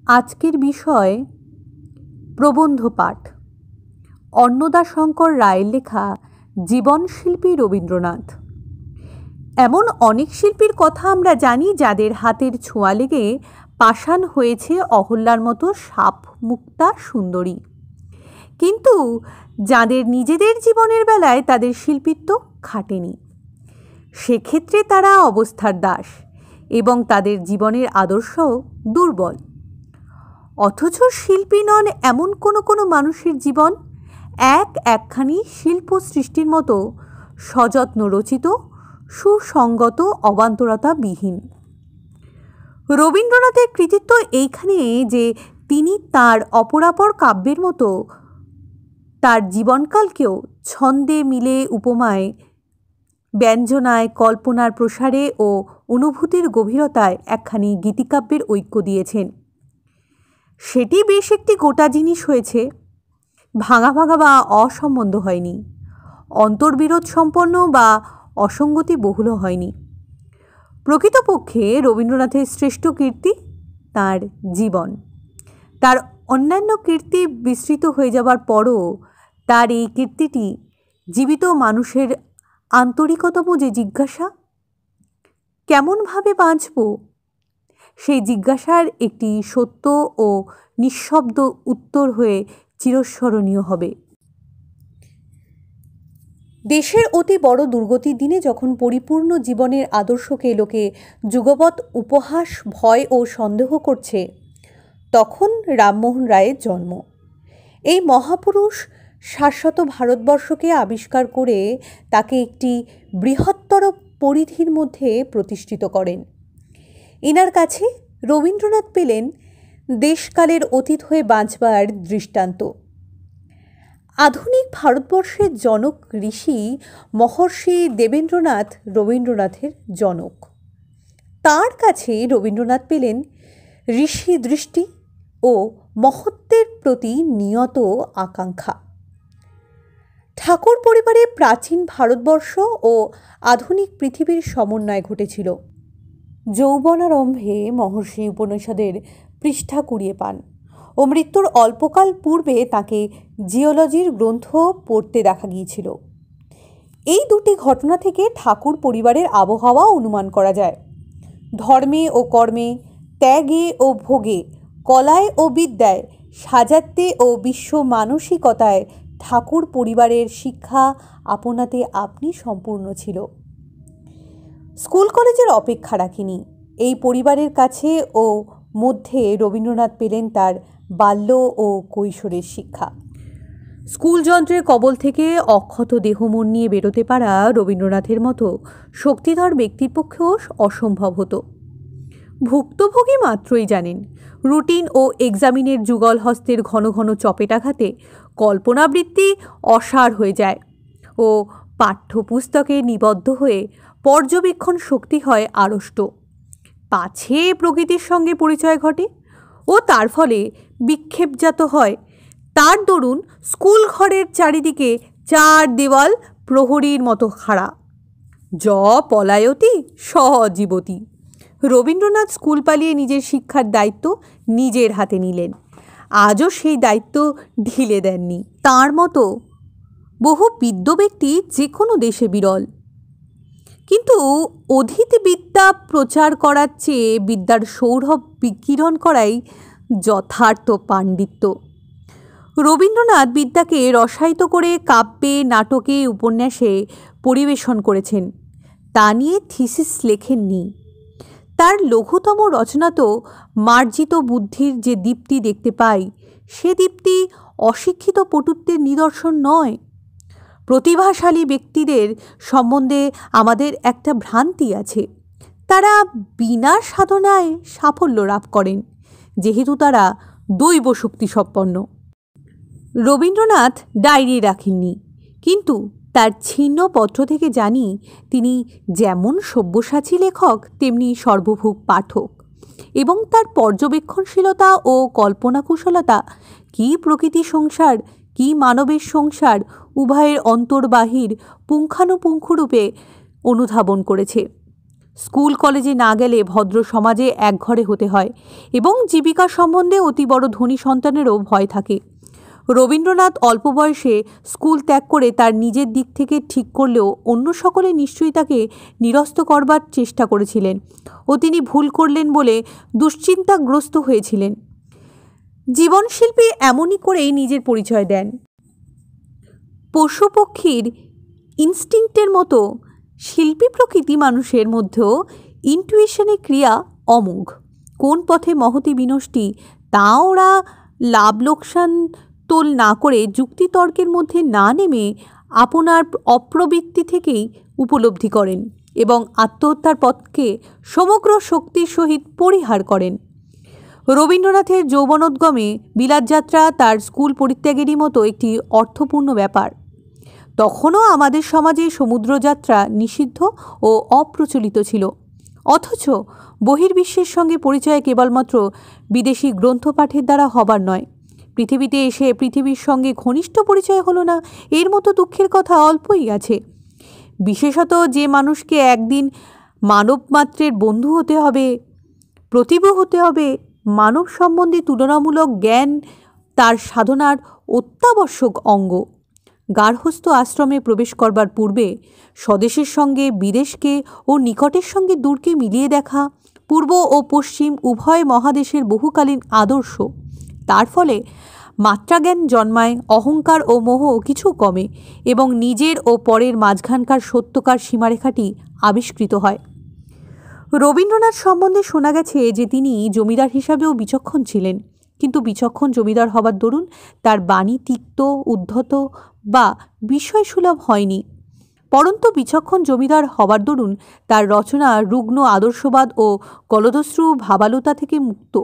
আজকের বিষয় প্রবন্ধ পাঠ। অন্নদাশঙ্কর রায়ের লেখা জীবনশিল্পী রবীন্দ্রনাথ। এমন অনেক শিল্পীর কথা আমরা জানি যাদের হাতের ছোঁয়া লেগে পাষাণ হয়েছে অহল্যার মতো সাপ মুক্তা সুন্দরী, কিন্তু যাদের নিজেদের জীবনের বেলায় তাদের শিল্পিত্ব খাটেনি। সেক্ষেত্রে তারা অবস্থার দাস এবং তাদের জীবনের আদর্শ দুর্বল। অথচ শিল্পী নন এমন কোনো মানুষের জীবন একখানি শিল্প সৃষ্টির মতো সযত্ন রচিত, সুসংগত, অবান্তরতাবিহীন। রবীন্দ্রনাথের কৃতিত্ব এইখানে যে তিনি তার অপরাপর কাব্যের মতো তার জীবনকালকেও ছন্দে মিলে, উপমায়, ব্যঞ্জনায়, কল্পনার প্রসারে ও অনুভূতির গভীরতায় একখানি গীতিকাব্যের ঐক্য দিয়েছেন। সেটি বেশ একটি গোটা জিনিস হয়েছে, ভাঙা ভাঙা বা অসম্বন্ধ হয়নি, অন্তর্বিরোধ সম্পন্ন বা অসঙ্গতি বহুল হয়নি। প্রকৃতপক্ষে রবীন্দ্রনাথের শ্রেষ্ঠ কীর্তি তাঁর জীবন। তার অন্যান্য কীর্তি বিস্মৃত হয়ে যাবার পরও তার এই কীর্তিটি জীবিত মানুষের আন্তরিকতম যে জিজ্ঞাসা, কেমনভাবে বাঁচব, সেই জিজ্ঞাসার একটি সত্য ও নিঃশব্দ উত্তর হয়ে চিরস্মরণীয় হবে। দেশের অতি বড় দুর্গতির দিনে যখন পরিপূর্ণ জীবনের আদর্শকে লোকে যুগপৎ উপহাস, ভয় ও সন্দেহ করছে, তখন রামমোহন রায়ের জন্ম। এই মহাপুরুষ শাশ্বত ভারতবর্ষকে আবিষ্কার করে তাকে একটি বৃহত্তর পরিধির মধ্যে প্রতিষ্ঠিত করেন। এনার কাছে রবীন্দ্রনাথ পেলেন দেশকালের অতীত হয়ে বাঁচবার দৃষ্টান্ত। আধুনিক ভারতবর্ষের জনক ঋষি মহর্ষি দেবেন্দ্রনাথ রবীন্দ্রনাথের জনক। তার কাছে রবীন্দ্রনাথ পেলেন ঋষি দৃষ্টি ও মহত্বের প্রতি নিয়ত আকাঙ্ক্ষা। ঠাকুর পরিবারে প্রাচীন ভারতবর্ষ ও আধুনিক পৃথিবীর সমন্বয় ঘটেছিল। যৌবনারম্ভে মহর্ষি উপনিষদের পৃষ্ঠা কুড়িয়ে পান ও মৃত্যুর অল্পকাল পূর্বে তাকে জিওলজির গ্রন্থ পড়তে দেখা গিয়েছিল। এই দুটি ঘটনা থেকে ঠাকুর পরিবারের আবহাওয়া অনুমান করা যায়। ধর্মে ও কর্মে, ত্যাগে ও ভোগে, কলায় ও বিদ্যায়, সাজাত্যে ও বিশ্ব মানসিকতায় ঠাকুর পরিবারের শিক্ষা আপনাতে আপনি সম্পূর্ণ ছিল। স্কুল কলেজের অপেক্ষা রাখিনি। এই পরিবারের কাছে ও মধ্যে রবীন্দ্রনাথ পেলেন তার বাল্য ও কৈশোরের শিক্ষা। স্কুল যন্ত্রের কবল থেকে অক্ষত দেহমন নিয়ে বেরোতে পারা রবীন্দ্রনাথের মতো শক্তিধর ব্যক্তির পক্ষেও অসম্ভব হতো। ভুক্তভোগী মাত্রই জানেন, রুটিন ও এক্সামিনের যুগল হস্তের ঘন ঘন চপেটাঘাতে কল্পনাবৃত্তি অসার হয়ে যায় ও পাঠ্যপুস্তকে নিবদ্ধ হয়ে পর্যবেক্ষণ শক্তি হয় আড়ষ্ট। পাছে প্রকৃতির সঙ্গে পরিচয় ঘটে ও তার ফলে বিক্ষেপজাত হয়, তার দরুন স্কুল ঘরের চারিদিকে চার দেওয়াল প্রহরীর মতো খাড়া। য পলায়তি সজীবতি। রবীন্দ্রনাথ স্কুল পালিয়ে নিজের শিক্ষার দায়িত্ব নিজের হাতে নিলেন। আজও সেই দায়িত্ব ঢিলে দেননি। তাঁর মতো বহু বিদ্য ব্যক্তি যে কোনো দেশে বিরল, কিন্তু অধীত বিদ্যা প্রচার করার চেয়ে বিদ্যার সৌরভ বিকিরণ করাই যথার্থ পাণ্ডিত্য। রবীন্দ্রনাথ বিদ্যাকে রসায়িত করে কাব্যে, নাটকে, উপন্যাসে পরিবেশন করেছেন। তা নিয়ে থিসিস লেখেননি। তার লঘুতম রচনা তো মার্জিত বুদ্ধির যে দীপ্তি দেখতে পাই, সে দীপ্তি অশিক্ষিত পটুত্বের নিদর্শন নয়। প্রতিভাশালী ব্যক্তিদের সম্বন্ধে আমাদের একটা ভ্রান্তি আছে, তারা বিনা সাধনায় সাফল্য লাভ করেন, যেহেতু তারা দৈব শক্তি সম্পন্ন। রবীন্দ্রনাথ ডায়েরি রাখেননি, কিন্তু তার ছিন্ন পত্র থেকে জানি তিনি যেমন সব্যসাচী লেখক তেমনি সর্বভুক পাঠক, এবং তার পর্যবেক্ষণশীলতা ও কল্পনাকুশলতা কি প্রকৃতি সংসার কি মানবের সংসার উভয়ের অন্তর্বাহির পুঙ্খানুপুঙ্খরূপে অনুধাবন করেছে। স্কুল কলেজে না গেলে ভদ্র সমাজে একঘরে হতে হয় এবং জীবিকা সম্বন্ধে অতি বড় ধনী সন্তানেরও ভয় থাকে। রবীন্দ্রনাথ অল্প বয়সে স্কুল ত্যাগ করে তার নিজের দিক থেকে ঠিক করলেও অন্য সকলে নিশ্চয়ই তাকে নিরস্ত করবার চেষ্টা করেছিলেন ও তিনি ভুল করলেন বলে দুশ্চিন্তাগ্রস্ত হয়েছিলেন। জীবনশিল্পী এমনই করেই নিজের পরিচয় দেন। পশু পক্ষীর ইনস্টিংক্টের মতো শিল্পী প্রকৃতি মানুষের মধ্যেও ইনটুইশনের ক্রিয়া অমোঘ। কোন পথে মহতি বিনষ্টি তা ওরা লাভ লোকসান তোল না করে যুক্তিতর্কের মধ্যে না নেমে আপনার অপ্রবৃত্তি থেকেই উপলব্ধি করেন এবং আত্মহত্যার পথকে সমগ্র শক্তির সহিত পরিহার করেন। রবীন্দ্রনাথের যৌবনোদ্গমে বিলাতযাত্রা তার স্কুল পরিত্যাগেরই মতো একটি অর্থপূর্ণ ব্যাপার। তখনও আমাদের সমাজে সমুদ্রযাত্রা নিষিদ্ধ ও অপ্রচলিত ছিল, অথচ বহির্বিশ্বের সঙ্গে পরিচয় কেবলমাত্র বিদেশি গ্রন্থপাঠের দ্বারা হবার নয়। পৃথিবীতে এসে পৃথিবীর সঙ্গে ঘনিষ্ঠ পরিচয় হলো না, এর মতো দুঃখের কথা অল্পই আছে। বিশেষত যে মানুষকে একদিন মানব মাত্রের বন্ধু হতে হবে, প্রতিভ হতে হবে, মানব সম্বন্ধে তুলনামূলক জ্ঞান তার সাধনার অত্যাবশ্যক অঙ্গ। গার্হস্থ্য আশ্রমে প্রবেশ করবার পূর্বে স্বদেশের সঙ্গে বিদেশকে ও নিকটের সঙ্গে দূরকে মিলিয়ে দেখা পূর্ব ও পশ্চিম উভয় মহাদেশের বহুকালীন আদর্শ। তার ফলে মাত্রাজ্ঞান জন্মায়, অহংকার ও মোহ কিছু কমে এবং নিজের ও পরের মাঝখানকার সত্যকার সীমারেখাটি আবিষ্কৃত হয়। রবীন্দ্রনাথ সম্বন্ধে শোনা গেছে যে তিনি জমিদার হিসাবেও বিচক্ষণ ছিলেন, কিন্তু বিচক্ষণ জমিদার হবার দরুন তার বাণী তিক্ত, উদ্ধত বা বিষয়সুলভ হয়নি, পরন্তু বিচক্ষণ জমিদার হবার দরুন তার রচনা রুগ্ন আদর্শবাদ ও গলদস্রু ভাবালুতা থেকে মুক্ত।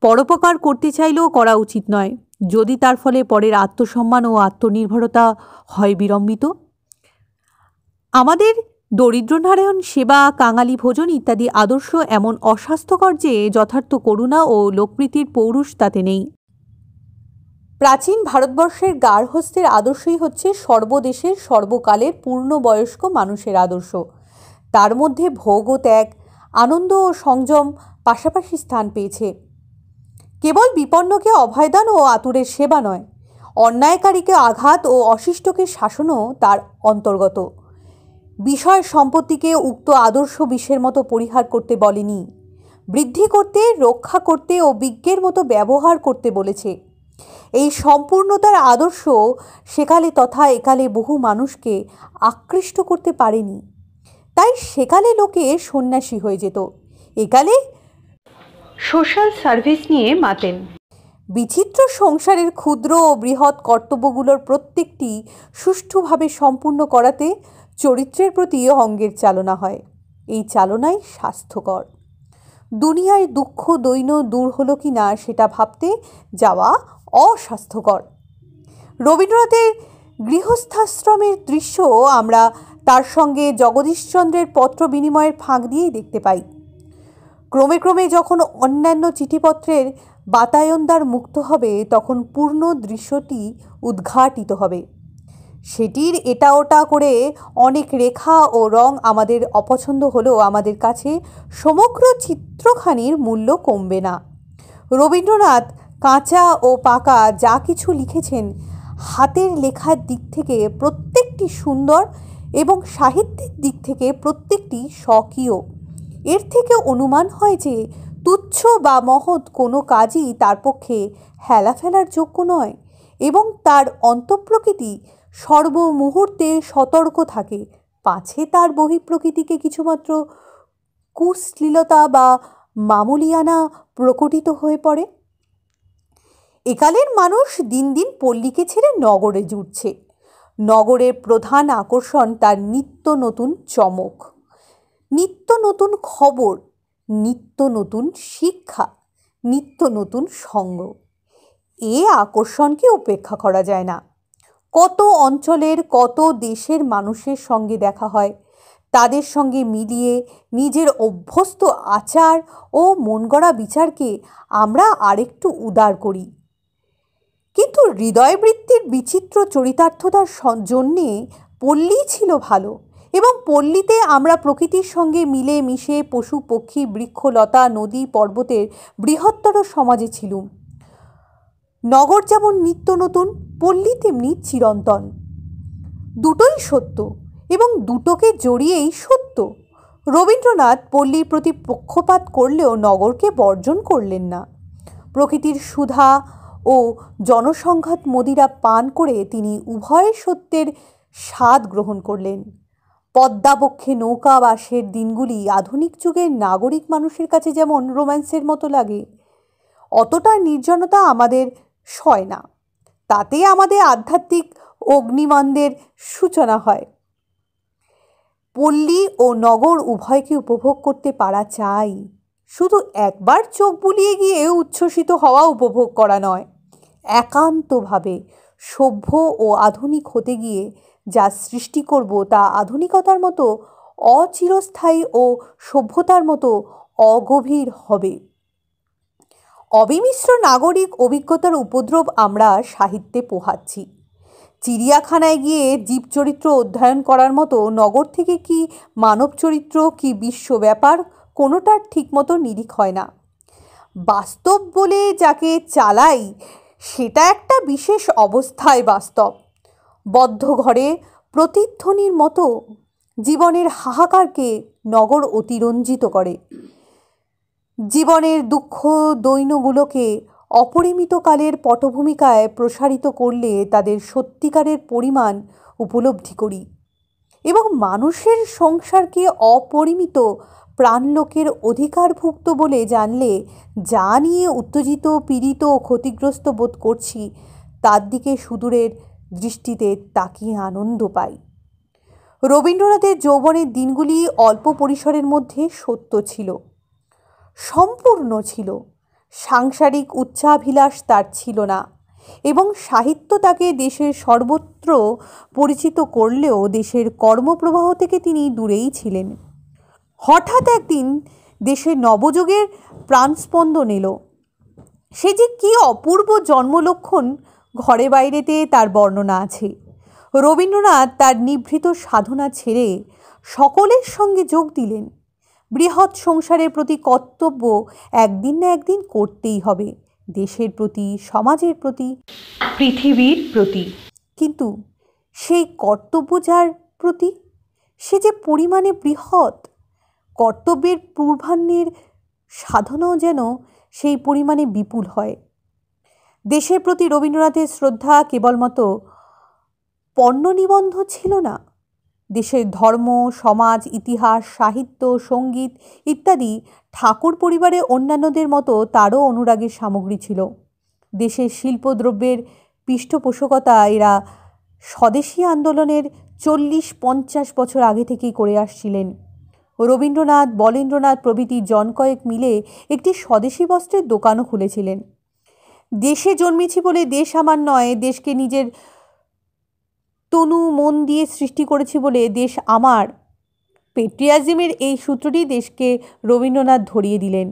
পরোপকার করতে চাইলেও করা উচিত নয়, যদি তার ফলে পরের আত্মসম্মান ও আত্মনির্ভরতা হয় বিড়ম্বিত। আমাদের দরিদ্রনারায়ণ সেবা, কাঙালি ভোজন ইত্যাদি আদর্শ এমন অস্বাস্থ্যকর যে যথার্থ করুণা ও লোকপ্রীতির পৌরুষ তাতে নেই। প্রাচীন ভারতবর্ষের গার্হস্থ্যের আদর্শই হচ্ছে সর্বদেশের সর্বকালের পূর্ণবয়স্ক মানুষের আদর্শ। তার মধ্যে ভোগ ও ত্যাগ, আনন্দ ও সংযম পাশাপাশি স্থান পেয়েছে। কেবল বিপন্নকে অভয়দান ও আতুরের সেবা নয়, অন্যায়কারীকে আঘাত ও অশিষ্টকে শাসনও তার অন্তর্গত। বিষয় সম্পত্তিকে উক্ত আদর্শ বিষের মতো পরিহার করতে বলেনি, বৃদ্ধি করতে, রক্ষা করতে ও বিজ্ঞের মতো ব্যবহার করতে বলেছে। এই সম্পূর্ণতার আদর্শ সেকালে তথা একালে বহু মানুষকে আকৃষ্ট করতে পারেনি, তাই সেকালে লোকে সন্ন্যাসী হয়ে যেত, একালে সোশ্যাল সার্ভিস নিয়ে মাতেন। বিচিত্র সংসারের ক্ষুদ্র ও বৃহৎ কর্তব্যগুলোর প্রত্যেকটি সুষ্ঠুভাবে সম্পূর্ণ করাতে চরিত্রের প্রতি অঙ্গের চালনা হয়। এই চালনাই স্বাস্থ্যকর। দুনিয়ায় দুঃখ দৈন্য দূর হলো কি না সেটা ভাবতে যাওয়া অস্বাস্থ্যকর। রবীন্দ্রনাথের গৃহস্থাশ্রমের দৃশ্য আমরা তার সঙ্গে জগদীশচন্দ্রের পত্র বিনিময়ের ফাঁক দিয়েই দেখতে পাই। ক্রমে ক্রমে যখন অন্যান্য চিঠিপত্রের বাতায়নদ্বার মুক্ত হবে তখন পূর্ণ দৃশ্যটি উদ্ঘাটিত হবে। সেটির এটা ওটা করে অনেক রেখা ও রং আমাদের অপছন্দ হলেও আমাদের কাছে সমগ্র চিত্রখানির মূল্য কমবে না। রবীন্দ্রনাথ কাঁচা ও পাকা যা কিছু লিখেছেন, হাতের লেখার দিক থেকে প্রত্যেকটি সুন্দর এবং সাহিত্যের দিক থেকে প্রত্যেকটি স্বকীয়। এর থেকে অনুমান হয় যে তুচ্ছ বা মহৎ কোনো কাজই তার পক্ষে হেলা ফেলার যোগ্য নয় এবং তার অন্তঃপ্রকৃতি সর্বমুহূর্তে সতর্ক থাকে, পাছে তার বহিঃপ্রকৃতিকে কিছুমাত্র কুশ্লীলতা বা মামুলিয়ানা প্রকটিত হয়ে পড়ে। একালের মানুষ দিন দিন পল্লীকে ছেড়ে নগরে জুটছে। নগরের প্রধান আকর্ষণ তার নিত্য নতুন চমক, নিত্য নতুন খবর, নিত্য নতুন শিক্ষা, নিত্য নতুন সঙ্গ। এ আকর্ষণকে উপেক্ষা করা যায় না। কত অঞ্চলের কত দেশের মানুষের সঙ্গে দেখা হয়, তাদের সঙ্গে মিলিয়ে নিজের অভ্যস্ত আচার ও মন গড়া বিচারকে আমরা আরেকটু উদার করি। কিন্তু হৃদয়বৃত্তির বিচিত্র চরিতার্থতার জন্যে পল্লী ছিল ভালো এবং পল্লীতে আমরা প্রকৃতির সঙ্গে মিলে মিশে পশু পক্ষী বৃক্ষলতা নদী পর্বতের বৃহত্তর সমাজে ছিলুম। নগর যেমন নিত্য নতুন, পল্লী তেমনি চিরন্তন। দুটোই সত্য এবং দুটোকে জড়িয়েই সত্য। রবীন্দ্রনাথ পল্লীর প্রতি পক্ষপাত করলেও নগরকে বর্জন করলেন না। প্রকৃতির সুধা ও জনসংঘাত মদিরা পান করে তিনি উভয় সত্যের স্বাদ গ্রহণ করলেন। পদ্মাবক্ষে নৌকা বাসের দিনগুলি আধুনিক যুগের নাগরিক মানুষের কাছে যেমন রোম্যান্সের মতো লাগে, অতটা নির্জনতা আমাদের সয় না। তাতে আমাদের আধ্যাত্মিক অগ্নিমান্দের সূচনা হয়। পল্লী ও নগর উভয়কে উপভোগ করতে পারা চাই, শুধু একবার চোখ বুলিয়ে গিয়ে উচ্ছ্বসিত হওয়া উপভোগ করা নয়। একান্তভাবে সভ্য ও আধুনিক হতে গিয়ে যা সৃষ্টি করব তা আধুনিকতার মতো অচিরস্থায়ী ও সভ্যতার মতো অগভীর হবে। অবিমিশ্র নাগরিক অভিজ্ঞতার উপদ্রব আমরা সাহিত্যে পোহাচ্ছি। চিড়িয়াখানায় গিয়ে জীবচরিত্র অধ্যয়ন করার মতো নগর থেকে কি মানব চরিত্র কি বিশ্ব ব্যাপার কোনোটার ঠিকমতো নিরিখ হয় না। বাস্তব বলে যাকে চালাই সেটা একটা বিশেষ অবস্থায় বাস্তব। বদ্ধ ঘরে প্রতিধ্বনির মতো জীবনের হাহাকারকে নগর অতিরঞ্জিত করে। জীবনের দুঃখ দৈন্যগুলোকে অপরিমিতকালের পটভূমিকায় প্রসারিত করলে তাদের সত্যিকারের পরিমাণ উপলব্ধি করি এবং মানুষের সংসারকে অপরিমিত প্রাণলোকের অধিকারভুক্ত বলে জানলে যা নিয়ে উত্তেজিত পীড়িত ও ক্ষতিগ্রস্ত বোধ করছি তার দিকে সুদূরের দৃষ্টিতে তাকিয়ে আনন্দ পাই। রবীন্দ্রনাথের যৌবনের দিনগুলি অল্প পরিসরের মধ্যে সত্য ছিল, সম্পূর্ণ ছিল। সাংসারিক উচ্চাভিলাষ তার ছিল না এবং সাহিত্য তাকে দেশের সর্বত্র পরিচিত করলেও দেশের কর্মপ্রবাহ থেকে তিনি দূরেই ছিলেন। হঠাৎ একদিন দেশের নবযুগের প্রাণস্পন্দন এলো। সে যে কী অপূর্ব জন্মলক্ষণ ঘরে বাইরেতে তার বর্ণনা আছে। রবীন্দ্রনাথ তার নিভৃত সাধনা ছেড়ে সকলের সঙ্গে যোগ দিলেন। বৃহৎ সংসারের প্রতি কর্তব্য একদিন না একদিন করতেই হবে, দেশের প্রতি, সমাজের প্রতি, পৃথিবীর প্রতি। কিন্তু সেই কর্তব্য যার প্রতি, সে যে পরিমাণে বৃহৎ, কর্তব্যের পূর্বাহ্নের সাধনাও যেন সেই পরিমাণে বিপুল হয়। দেশের প্রতি রবীন্দ্রনাথের শ্রদ্ধা কেবলমাত্র পণ্যনিবন্ধ ছিল না, দেশের ধর্ম, সমাজ, ইতিহাস, সাহিত্য, সঙ্গীত ইত্যাদি ঠাকুর পরিবারের অন্যান্যদের মতো তারও অনুরাগের সামগ্রী ছিল। দেশের শিল্পদ্রব্যের পৃষ্ঠপোষকতা এরা স্বদেশী আন্দোলনের 40-50 বছর আগে থেকেই করে আসছিলেন। রবীন্দ্রনাথ, বলেন্দ্রনাথ প্রভৃতি জন কয়েক মিলে একটি স্বদেশী বস্ত্রের দোকানও খুলেছিলেন। দেশে জন্মেছি বলে দেশ আমার নয়, দেশকে নিজের তনু মন দিয়ে সৃষ্টি করেছি বলে দেশ আমার, পেট্রিয়াজমের এই সূত্রটি দেশকে রবীন্দ্রনাথ ধরিয়ে দিলেন।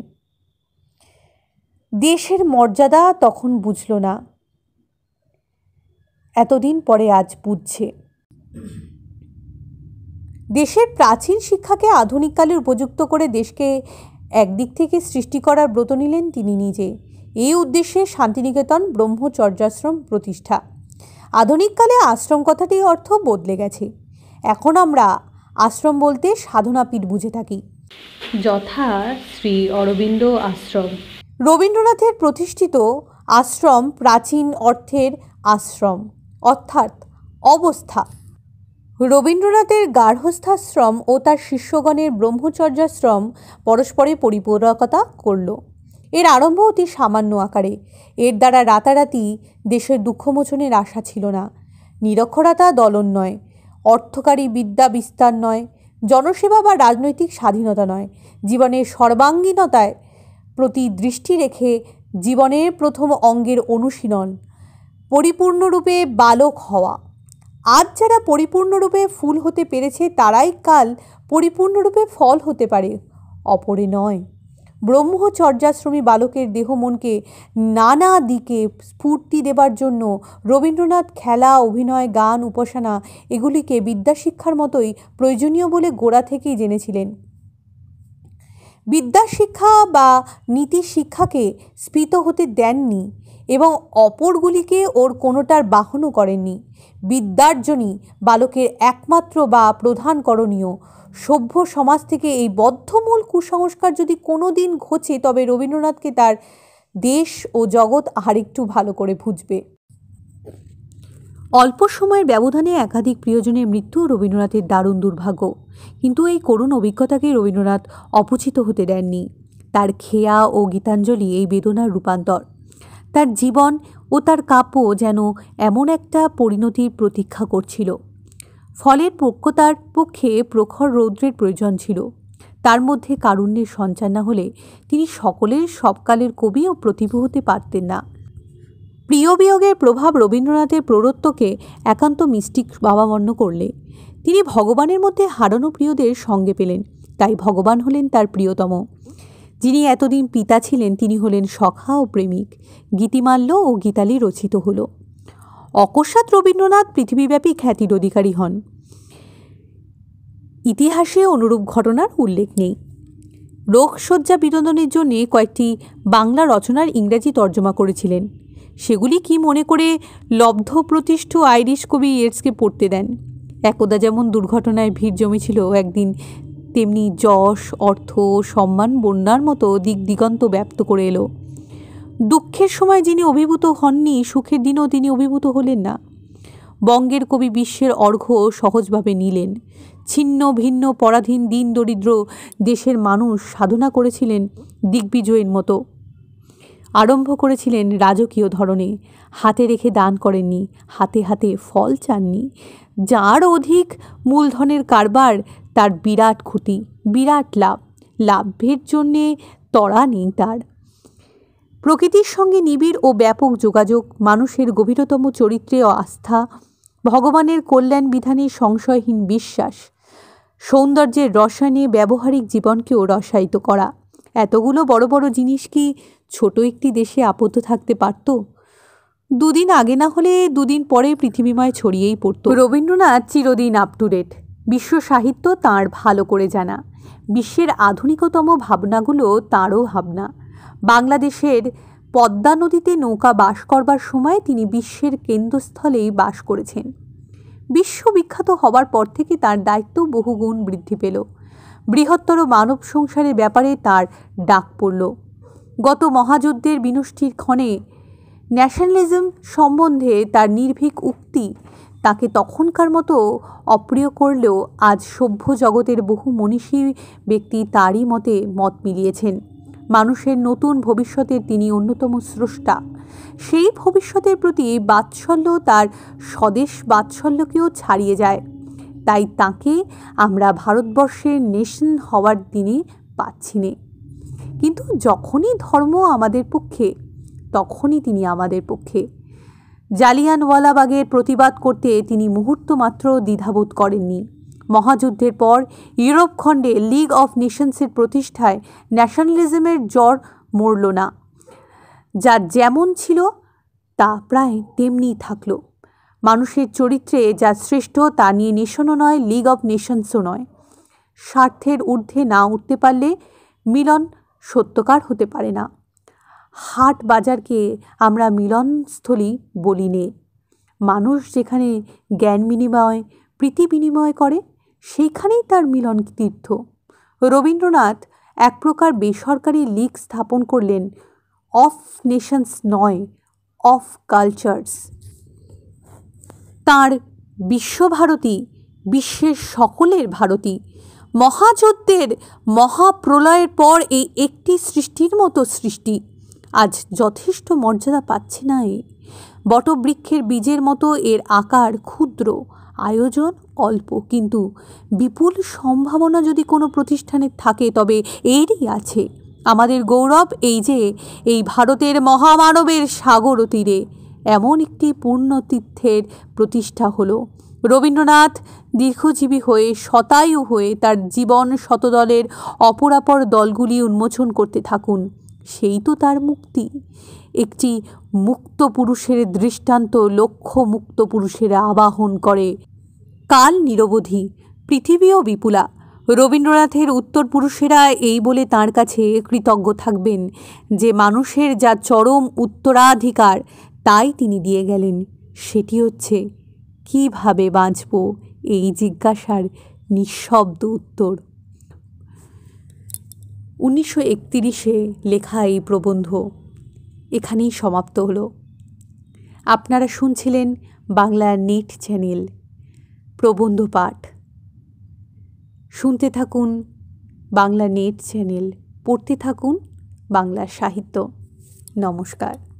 দেশের মর্যাদা তখন বুঝল না, এতদিন পরে আজ বুঝছে। দেশের প্রাচীন শিক্ষাকে আধুনিককালে উপযুক্ত করে দেশকে একদিক থেকে সৃষ্টি করার ব্রত নিলেন তিনি নিজে। এই উদ্দেশ্যে শান্তিনিকেতন ব্রহ্মচর্যাশ্রম প্রতিষ্ঠা। আধুনিককালে আশ্রম কথাটির অর্থ বদলে গেছে। এখন আমরা আশ্রম বলতে সাধনাপীঠ বুঝে থাকি, যথা শ্রী অরবিন্দ আশ্রম। রবীন্দ্রনাথের প্রতিষ্ঠিত আশ্রম প্রাচীন অর্থের আশ্রম, অর্থাৎ অবস্থা। রবীন্দ্রনাথের গার্হস্থ্যাশ্রম ও তার শিষ্যগণের ব্রহ্মচর্যাশ্রম পরস্পরে পরিপূরকতা করল। এর আরম্ভ অতি সামান্য আকারে। এর দ্বারা রাতারাতি দেশের দুঃখমোচনের আশা ছিল না। নিরক্ষরতা দলন নয়, অর্থকারী বিদ্যা বিস্তার নয়, জনসেবা বা রাজনৈতিক স্বাধীনতা নয়, জীবনের সর্বাঙ্গীনতায় প্রতি দৃষ্টি রেখে জীবনের প্রথম অঙ্গের অনুশীলন, পরিপূর্ণরূপে বালক হওয়া। আজ যারা পরিপূর্ণরূপে ফুল হতে পেরেছে তারাই কাল পরিপূর্ণরূপে ফল হতে পারে, অপরে নয়। ব্রহ্মচর্যাশ্রমী বালকের দেহ মনকে নানা দিকে স্ফূর্তি দেবার জন্য রবীন্দ্রনাথ খেলা, অভিনয়, গান, উপাসনা এগুলিকে বিদ্যাশিক্ষার মতোই প্রয়োজনীয় বলে গোড়া থেকেই জেনেছিলেন। বিদ্যাশিক্ষা বা নীতি শিক্ষাকে স্ফীত হতে দেননি এবং অপরগুলিকে ওর কোনোটার বাহনও করেননি। বিদ্যার্জনই বালকের একমাত্র বা প্রধান করণীয়। সভ্য সমাজ থেকে এই বদ্ধমূল কুসংস্কার যদি কোনো দিন ঘোচে, তবে রবীন্দ্রনাথকে তার দেশ ও জগৎ আরেকটু ভালো করে বুঝবে। অল্প সময়ের ব্যবধানে একাধিক প্রিয়জনের মৃত্যু রবীন্দ্রনাথের দারুণ দুর্ভাগ্য, কিন্তু এই করুণ অভিজ্ঞতাকে রবীন্দ্রনাথ অপচিত হতে দেননি। তার খেয়া ও গীতাঞ্জলি এই বেদনার রূপান্তর। তার জীবন ও তার কাব্য যেন এমন একটা পরিণতির প্রতীক্ষা করছিল। ফলের পক্বতার পক্ষে প্রখর রৌদ্রের প্রয়োজন ছিল। তার মধ্যে কারুণ্যের সঞ্চার না হলে তিনি সকলের সবকালের কবি ও প্রতিভা হতে পারতেন না। প্রিয় বিয়োগের প্রভাব রবীন্দ্রনাথের প্রৌঢ়ত্বকে একান্ত মিষ্টি ভাবাপন্ন করলে তিনি ভগবানের মধ্যে হারানো প্রিয়দের সঙ্গে পেলেন। তাই ভগবান হলেন তার প্রিয়তম। যিনি এতদিন পিতা ছিলেন তিনি হলেন সখা ও প্রেমিক। গীতিমাল্য ও গীতালি রচিত হল। অকস্মাৎ রবীন্দ্রনাথ পৃথিবীব্যাপী খ্যাতির অধিকারী হন। ইতিহাসে অনুরূপ ঘটনার উল্লেখ নেই। রোগশয্যা বিনোদনের জন্যে কয়েকটি বাংলা রচনার ইংরাজি তর্জমা করেছিলেন। সেগুলি কি মনে করে লব্ধ প্রতিষ্ঠ আইরিশ কবি ইয়েটসকে পড়তে দেন। একদা যেমন দুর্ঘটনায় ভিড় জমেছিল, একদিন তেমনি যশ, অর্থ, সম্মান বন্যার মতো দিক দিগন্ত ব্যাপ্ত করে এলো। দুঃখের সময় যিনি অভিভূত হননি, সুখের দিনেও তিনি অভিভূত হলেন না। বঙ্গের কবি বিশ্বের অর্ঘ্য সহজভাবে নিলেন। ছিন্ন ভিন্ন পরাধীন দিন দরিদ্র দেশের মানুষ সাধনা করেছিলেন দিগ্বিজয়ের মতো। আরম্ভ করেছিলেন রাজকীয় ধরনে। হাতে রেখে দান করেননি, হাতে হাতে ফল চাননি। যার অধিক মূলধনের কারবার তার বিরাট ক্ষতি, বিরাট লাভ। লাভের জন্যে তড়া নেই তার। প্রকৃতির সঙ্গে নিবিড় ও ব্যাপক যোগাযোগ, মানুষের গভীরতম চরিত্রে আস্থা, ভগবানের কল্যাণ বিধানে সংশয়হীন বিশ্বাস, সৌন্দর্যের রসায়নে ব্যবহারিক জীবনকেও রসায়িত করা, এতগুলো বড় বড় জিনিস কি ছোট একটি দেশে আবদ্ধ থাকতে পারত? দুদিন আগে না হলে দুদিন পরে পৃথিবীময় ছড়িয়েই পড়ত। রবীন্দ্রনাথ চিরদিন আপ টু ডেট। বিশ্ব সাহিত্য তাঁর ভালো করে জানা। বিশ্বের আধুনিকতম ভাবনাগুলো তাঁরও ভাবনা। বাংলাদেশের পদ্মা নদীতে নৌকা বাস করবার সময় তিনি বিশ্বের কেন্দ্রস্থলেই বাস করেছেন। বিশ্ববিখ্যাত হবার পর থেকে তার দায়িত্ব বহুগুণ বৃদ্ধি পেল। বৃহত্তর মানব সংসারের ব্যাপারে তার ডাক পড়ল। গত মহাযুদ্ধের বিনষ্টির ক্ষণে ন্যাশনালিজম সম্বন্ধে তার নির্ভীক উক্তি তাকে তখনকার মতো অপ্রিয় করলেও আজ সভ্য জগতের বহু মনীষী ব্যক্তি তারই মতে মত মিলিয়েছেন। মানুষের নতুন ভবিষ্যতের তিনি অন্যতম স্রষ্টা। সেই ভবিষ্যতের প্রতি বাৎসল্য তার স্বদেশ বাৎসল্যকেও ছাড়িয়ে যায়। তাই তাকে আমরা ভারতবর্ষের নেশন হওয়ার দিনে পাচ্ছি নে। কিন্তু যখনই ধর্ম আমাদের পক্ষে, তখনই তিনি আমাদের পক্ষে। জালিয়ানওয়ালাবাগের প্রতিবাদ করতে তিনি মুহূর্ত মাত্র দ্বিধাবোধ করেননি। মহাযুদ্ধের পর ইউরোপ খণ্ডে লিগ অফ নেশনসের প্রতিষ্ঠায় ন্যাশনালিজমের জ্বর মরল না। যা যেমন ছিল তা প্রায় তেমনিই থাকলো। মানুষের চরিত্রে যা শ্রেষ্ঠ তা নিয়ে নেশনও নয়, লিগ অফ নেশনসও নয়। স্বার্থের ঊর্ধ্বে না উঠতে পারলে মিলন সত্যকার হতে পারে না। হাট বাজারকে আমরা মিলনস্থলী বলি নে। মানুষ যেখানে জ্ঞান বিনিময়, প্রীতি বিনিময় করে, সেইখানেই তার মিলন তীর্থ। রবীন্দ্রনাথ এক প্রকার বেসরকারি লীগ স্থাপন করলেন, অফ নেশনস নয়, অফ কালচার্স। তাঁর বিশ্বভারতী বিশ্বের সকলের ভারতী। মহাযুদ্ধের মহাপ্রলয়ের পর এই একটি সৃষ্টির মতো সৃষ্টি আজ যথেষ্ট মর্যাদা পাচ্ছে না। বটবৃক্ষের বীজের মতো এর আকার ক্ষুদ্র, আয়োজন অল্প, কিন্তু বিপুল সম্ভাবনা যদি কোনো প্রতিষ্ঠানের থাকে তবে এরই আছে। আমাদের গৌরব এই যে এই ভারতের মহামানবের সাগর তীরে এমন একটি পূর্ণ তীর্থের প্রতিষ্ঠা হলো, রবীন্দ্রনাথ দীর্ঘজীবী হয়ে শতায়ু হয়ে তার জীবন শতদলের অপরাপর দলগুলি উন্মোচন করতে থাকুন, সেই তো তার মুক্তি। একটি মুক্ত পুরুষের দৃষ্টান্ত লক্ষ মুক্ত পুরুষের আবাহন করে। কাল নিরবধি, পৃথিবীও বিপুলা। রবীন্দ্রনাথের উত্তর পুরুষেরা এই বলে তাঁর কাছে কৃতজ্ঞ থাকবেন যে মানুষের যা চরম উত্তরাধিকার তাই তিনি দিয়ে গেলেন, সেটি হচ্ছে কিভাবে বাঁচব এই জিজ্ঞাসার নিঃশব্দ উত্তর। 1931 লেখা এই প্রবন্ধ এখানেই সমাপ্ত হলো। আপনারা শুনছিলেন বাংলা নেট চ্যানেল প্রবন্ধ পাঠ। শুনতে থাকুন বাংলা নেট চ্যানেল, পড়তে থাকুন বাংলা সাহিত্য। নমস্কার।